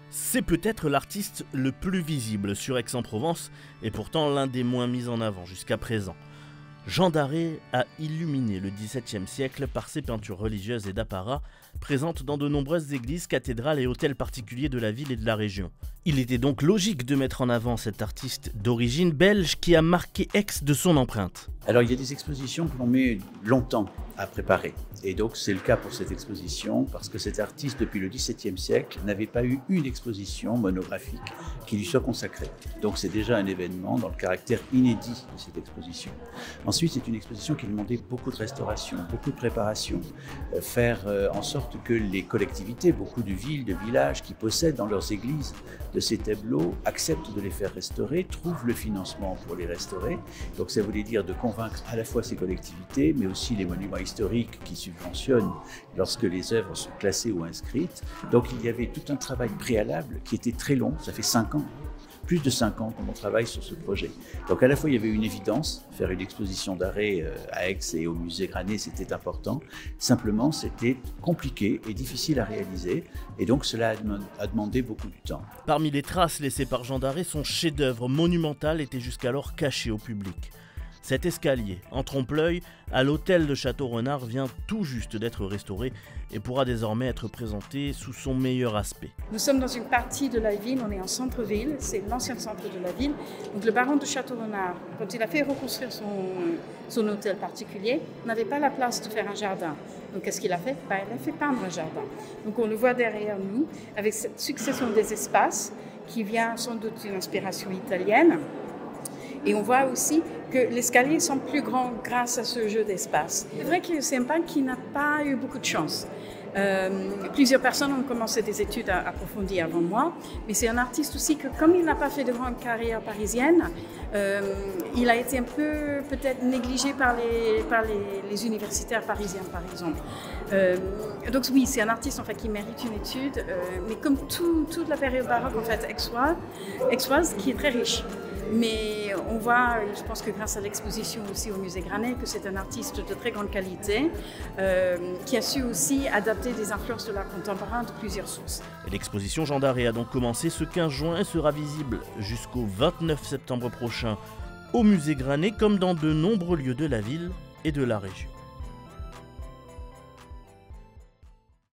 C'est peut-être l'artiste le plus visible sur Aix-en-Provence et pourtant l'un des moins mis en avant jusqu'à présent. Jean Darré a illuminé le XVIIe siècle par ses peintures religieuses et d'apparat, présentes dans de nombreuses églises, cathédrales et hôtels particuliers de la ville et de la région. Il était donc logique de mettre en avant cet artiste d'origine belge qui a marqué Aix de son empreinte. Alors il y a des expositions que l'on met longtemps à préparer. Et donc c'est le cas pour cette exposition parce que cet artiste depuis le XVIIe siècle n'avait pas eu une exposition monographique qui lui soit consacrée. Donc c'est déjà un événement dans le caractère inédit de cette exposition. Ensuite c'est une exposition qui demandait beaucoup de restauration, beaucoup de préparation, faire en sorte que les collectivités, beaucoup de villes, de villages qui possèdent dans leurs églises de ces tableaux acceptent de les faire restaurer, trouvent le financement pour les restaurer. Donc ça voulait dire de convaincre à la fois ces collectivités mais aussi les monuments historiques qui subventionnent lorsque les œuvres sont classées ou inscrites. Donc il y avait tout un travail préalable qui était très long, ça fait 5 ans. Plus de 5 ans qu'on travaille sur ce projet. Donc à la fois il y avait une évidence, faire une exposition d'arrêt à Aix et au musée Granet c'était important, simplement c'était compliqué et difficile à réaliser et donc cela a demandé beaucoup de temps. Parmi les traces laissées par Jean Darré, son chef-d'œuvre monumental était jusqu'alors caché au public. Cet escalier, en trompe-l'œil, à l'hôtel de Château-Renard vient tout juste d'être restauré et pourra désormais être présenté sous son meilleur aspect. Nous sommes dans une partie de la ville, on est en centre-ville, c'est l'ancien centre de la ville. Donc le baron de Château-Renard, quand il a fait reconstruire son hôtel particulier, n'avait pas la place de faire un jardin. Donc qu'est-ce qu'il a fait? Il a fait peindre un jardin. Donc on le voit derrière nous, avec cette succession des espaces qui vient sans doute d'une inspiration italienne. Et on voit aussi que l'escalier semble plus grand grâce à ce jeu d'espace. C'est vrai que c'est un peintre qui n'a pas eu beaucoup de chance. Plusieurs personnes ont commencé des études approfondies avant moi, mais c'est un artiste aussi que, comme il n'a pas fait de grande carrière parisienne, il a été un peu peut-être négligé par les universitaires parisiens, par exemple. Donc oui, c'est un artiste en fait, qui mérite une étude, mais comme toute la période baroque en fait, aixoise, qui est très riche. Mais on voit, je pense que grâce à l'exposition aussi au musée Granet, que c'est un artiste de très grande qualité, qui a su aussi adapter des influences de l'art contemporain de plusieurs sources. L'exposition Jean Darré a donc commencé ce 15 juin et sera visible jusqu'au 29 septembre prochain au musée Granet comme dans de nombreux lieux de la ville et de la région.